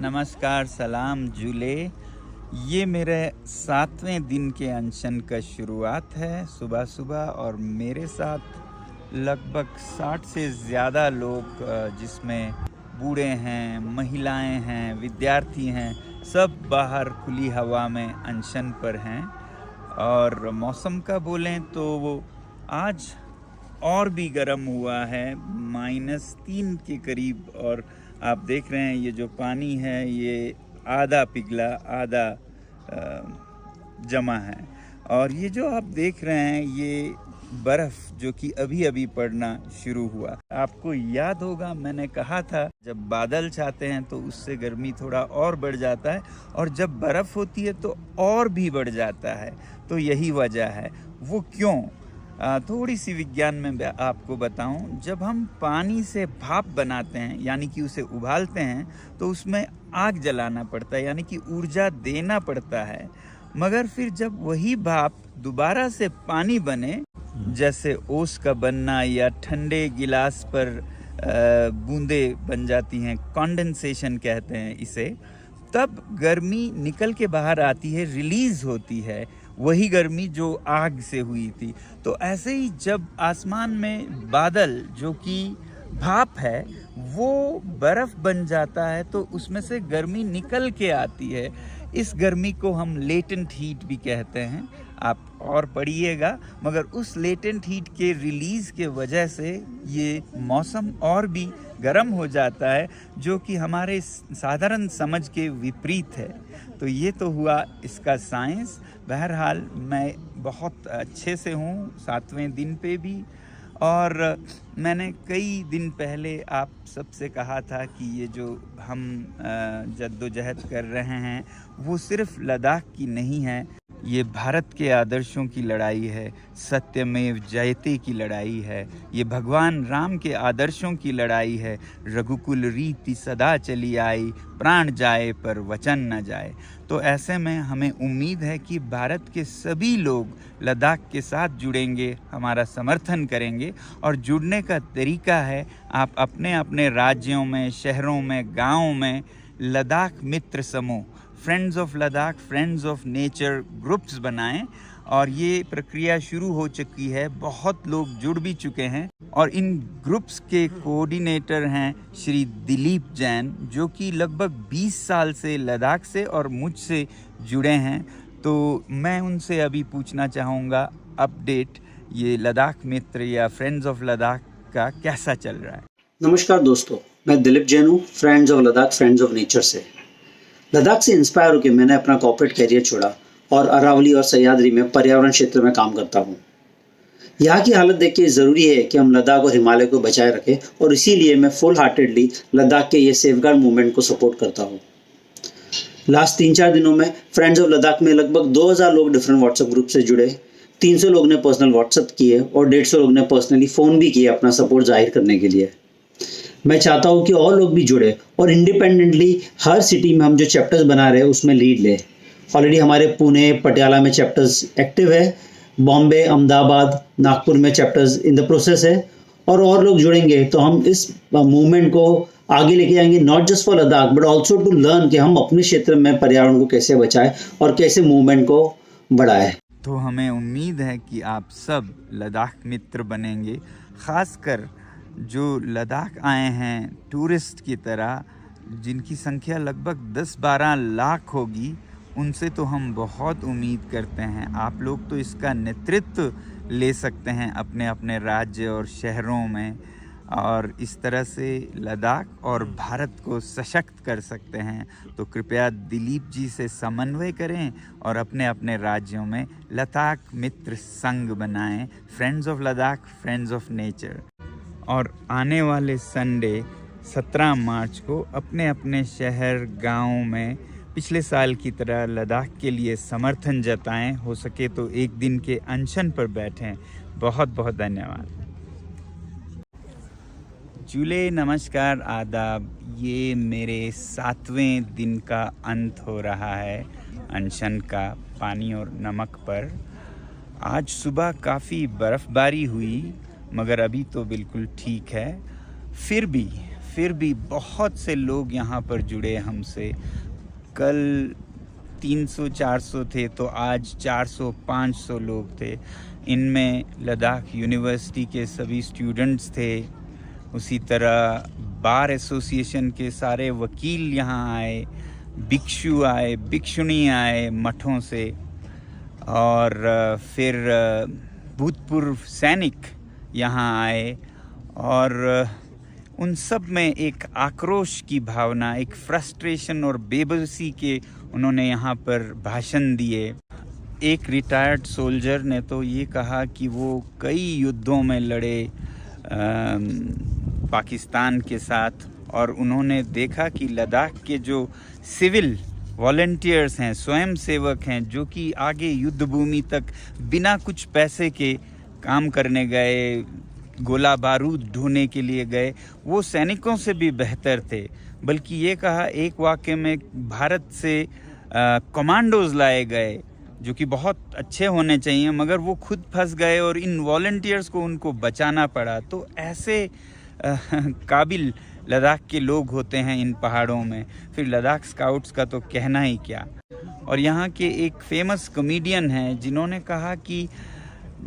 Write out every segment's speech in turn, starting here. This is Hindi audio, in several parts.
नमस्कार, सलाम जुले। ये मेरे 7वें दिन के अनशन का शुरुआत है सुबह सुबह, और मेरे साथ लगभग 60 से ज़्यादा लोग, जिसमें बूढ़े हैं, महिलाएं हैं, विद्यार्थी हैं, सब बाहर खुली हवा में अनशन पर हैं। और मौसम का बोलें तो वो आज और भी गर्म हुआ है, -3 के करीब। और आप देख रहे हैं ये जो पानी है ये आधा पिघला आधा जमा है। और ये जो आप देख रहे हैं ये बर्फ़ जो कि अभी अभी पड़ना शुरू हुआ। आपको याद होगा मैंने कहा था जब बादल छाते हैं तो उससे गर्मी थोड़ा और बढ़ जाता है, और जब बर्फ़ होती है तो और भी बढ़ जाता है। तो यही वजह है। वो क्यों? थोड़ी सी विज्ञान में आपको बताऊं। जब हम पानी से भाप बनाते हैं, यानी कि उसे उबालते हैं, तो उसमें आग जलाना पड़ता है, यानी कि ऊर्जा देना पड़ता है। मगर फिर जब वही भाप दोबारा से पानी बने, जैसे ओस का बनना या ठंडे गिलास पर बूंदे बन जाती हैं, कंडेंसेशन कहते हैं इसे, तब गर्मी निकल के बाहर आती है, रिलीज होती है, वही गर्मी जो आग से हुई थी। तो ऐसे ही जब आसमान में बादल जो कि भाप है वो बर्फ़ बन जाता है तो उसमें से गर्मी निकल के आती है। इस गर्मी को हम लेटेंट हीट भी कहते हैं। आप और पढ़िएगा। मगर उस लेटेंट हीट के रिलीज़ के वजह से ये मौसम और भी गर्म हो जाता है, जो कि हमारे साधारण समझ के विपरीत है। तो ये तो हुआ इसका साइंस। बहरहाल मैं बहुत अच्छे से हूँ 7वें दिन पे भी। और मैंने कई दिन पहले आप सबसे कहा था कि ये जो हम जद्दोजहद कर रहे हैं वो सिर्फ लद्दाख की नहीं है, ये भारत के आदर्शों की लड़ाई है, सत्यमेव जयते की लड़ाई है, ये भगवान राम के आदर्शों की लड़ाई है। रघुकुल रीति सदा चली आई, प्राण जाए पर वचन न जाए। तो ऐसे में हमें उम्मीद है कि भारत के सभी लोग लद्दाख के साथ जुड़ेंगे, हमारा समर्थन करेंगे। और जुड़ने का तरीका है, आप अपने अपने राज्यों में, शहरों में, गाँवों में लद्दाख मित्र समूह, friends of Ladakh, friends of nature groups बनाएं। और ये प्रक्रिया शुरू हो चुकी है, बहुत लोग जुड़ भी चुके हैं। और इन ग्रुप्स के कोऑर्डिनेटर हैं श्री दिलीप जैन, जो कि लगभग 20 साल से लद्दाख से और मुझसे जुड़े हैं। तो मैं उनसे अभी पूछना चाहूँगा अपडेट, ये लद्दाख मित्र या फ्रेंड्स ऑफ लद्दाख का कैसा चल रहा है। नमस्कार दोस्तों, मैं दिलीप जैन हूँ, friends of Ladakh, friends of nature से। लद्दाख से इंस्पायर होकर मैंने अपना कॉर्पोरेट कैरियर छोड़ा और अरावली और सह्याद्री में पर्यावरण क्षेत्र में काम करता हूँ। यहाँ की हालत देख के ज़रूरी है कि हम लद्दाख और हिमालय को बचाए रखें, और इसीलिए मैं फुल हार्टेडली लद्दाख के ये सेफगार्ड मूवमेंट को सपोर्ट करता हूँ। लास्ट 3-4 दिनों में फ्रेंड्स ऑफ लद्दाख में लगभग 2000 लोग डिफरेंट व्हाट्सएप ग्रुप से जुड़े, 300 लोग ने पर्सनल व्हाट्सएप किए और 150 लोग ने पर्सनली फ़ोन भी किए अपना सपोर्ट जाहिर करने के लिए। मैं चाहता हूँ कि और लोग भी जुड़े और इंडिपेंडेंटली हर सिटी में हम जो चैप्टर्स बना रहे हैं उसमें लीड ले। ऑलरेडी हमारे पुणे, पटियाला में चैप्टर्स एक्टिव है, बॉम्बे, अहमदाबाद, नागपुर में चैप्टर्स इन द प्रोसेस है। और लोग जुड़ेंगे तो हम इस मूवमेंट को आगे लेके आएंगे, not just for Ladakh but also to learn कि हम अपने क्षेत्र में पर्यावरण को कैसे बचाएं और कैसे मूवमेंट को बढ़ाएं। तो हमें उम्मीद है कि आप सब लद्दाख मित्र बनेंगे, खासकर जो लद्दाख आए हैं टूरिस्ट की तरह, जिनकी संख्या लगभग 10-12 लाख होगी। उनसे तो हम बहुत उम्मीद करते हैं। आप लोग तो इसका नेतृत्व ले सकते हैं अपने अपने राज्य और शहरों में, और इस तरह से लद्दाख और भारत को सशक्त कर सकते हैं। तो कृपया दिलीप जी से समन्वय करें और अपने अपने राज्यों में लद्दाख मित्र संघ बनाएं, friends of Ladakh, friends of nature. और आने वाले संडे 17 मार्च को अपने अपने शहर, गांव में पिछले साल की तरह लद्दाख के लिए समर्थन जताएं। हो सके तो एक दिन के अनशन पर बैठें। बहुत बहुत धन्यवाद। जुले, नमस्कार, आदाब। ये मेरे 7वें दिन का अंत हो रहा है अनशन का, पानी और नमक पर। आज सुबह काफ़ी बर्फ़बारी हुई, मगर अभी तो बिल्कुल ठीक है। फिर फिर भी बहुत से लोग यहाँ पर जुड़े हमसे। कल 300-400 थे तो आज 400-500 लोग थे। इनमें लद्दाख यूनिवर्सिटी के सभी स्टूडेंट्स थे, उसी तरह बार एसोसिएशन के सारे वकील यहाँ आए, भिक्षु आए, भिक्षुणी आए मठों से, और फिर भूतपूर्व सैनिक यहाँ आए, और उन सब में एक आक्रोश की भावना, एक फ्रस्ट्रेशन और बेबसी के उन्होंने यहाँ पर भाषण दिए। एक रिटायर्ड सोल्जर ने तो ये कहा कि वो कई युद्धों में लड़े पाकिस्तान के साथ, और उन्होंने देखा कि लद्दाख के जो सिविल वॉलंटियर्स हैं, स्वयं सेवक हैं, जो कि आगे युद्ध भूमि तक बिना कुछ पैसे के काम करने गए, गोला बारूद ढूंढने के लिए गए, वो सैनिकों से भी बेहतर थे। बल्कि ये कहा एक वाक़ये में भारत से कमांडोज लाए गए जो कि बहुत अच्छे होने चाहिए, मगर वो खुद फंस गए और इन वॉलंटियर्स को उनको बचाना पड़ा। तो ऐसे काबिल लद्दाख के लोग होते हैं इन पहाड़ों में। फिर लद्दाख स्काउट्स का तो कहना ही क्या। और यहाँ के एक फेमस कॉमेडियन हैं जिन्होंने कहा कि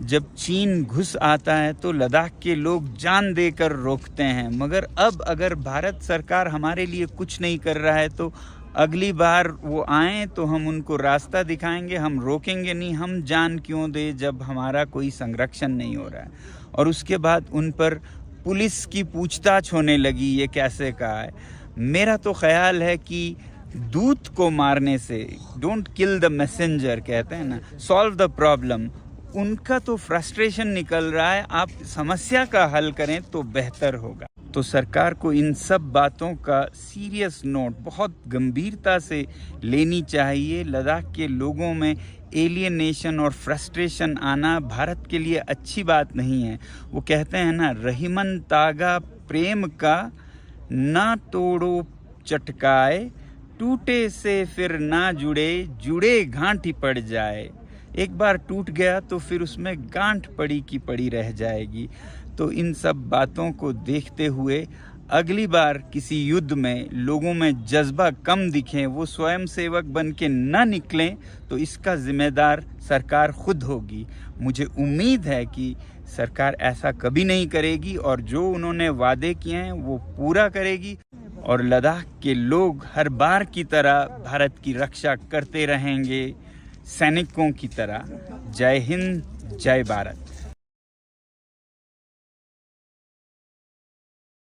जब चीन घुस आता है तो लद्दाख के लोग जान देकर रोकते हैं, मगर अब अगर भारत सरकार हमारे लिए कुछ नहीं कर रहा है तो अगली बार वो आएँ तो हम उनको रास्ता दिखाएंगे, हम रोकेंगे नहीं। हम जान क्यों दे जब हमारा कोई संरक्षण नहीं हो रहा है। और उसके बाद उन पर पुलिस की पूछताछ होने लगी, ये कैसे कहा है। मेरा तो ख्याल है कि दूत को मारने से, डोंट किल द मैसेंजर कहते हैं ना, सॉल्व द प्रॉब्लम। उनका तो फ्रस्ट्रेशन निकल रहा है, आप समस्या का हल करें तो बेहतर होगा। तो सरकार को इन सब बातों का सीरियस नोट बहुत गंभीरता से लेनी चाहिए। लद्दाख के लोगों में एलियनेशन और फ्रस्ट्रेशन आना भारत के लिए अच्छी बात नहीं है। वो कहते हैं ना, रहीमन तागा प्रेम का ना तोड़ो चटकाए, टूटे से फिर ना जुड़े, जुड़े गांठ ही पड़ जाए। एक बार टूट गया तो फिर उसमें गांठ पड़ी की पड़ी रह जाएगी। तो इन सब बातों को देखते हुए अगली बार किसी युद्ध में लोगों में जज्बा कम दिखे, वो स्वयं सेवक बन के न निकलें, तो इसका जिम्मेदार सरकार खुद होगी। मुझे उम्मीद है कि सरकार ऐसा कभी नहीं करेगी और जो उन्होंने वादे किए हैं वो पूरा करेगी, और लद्दाख के लोग हर बार की तरह भारत की रक्षा करते रहेंगे, सैनिकों की तरह। जय हिंद, जय भारत।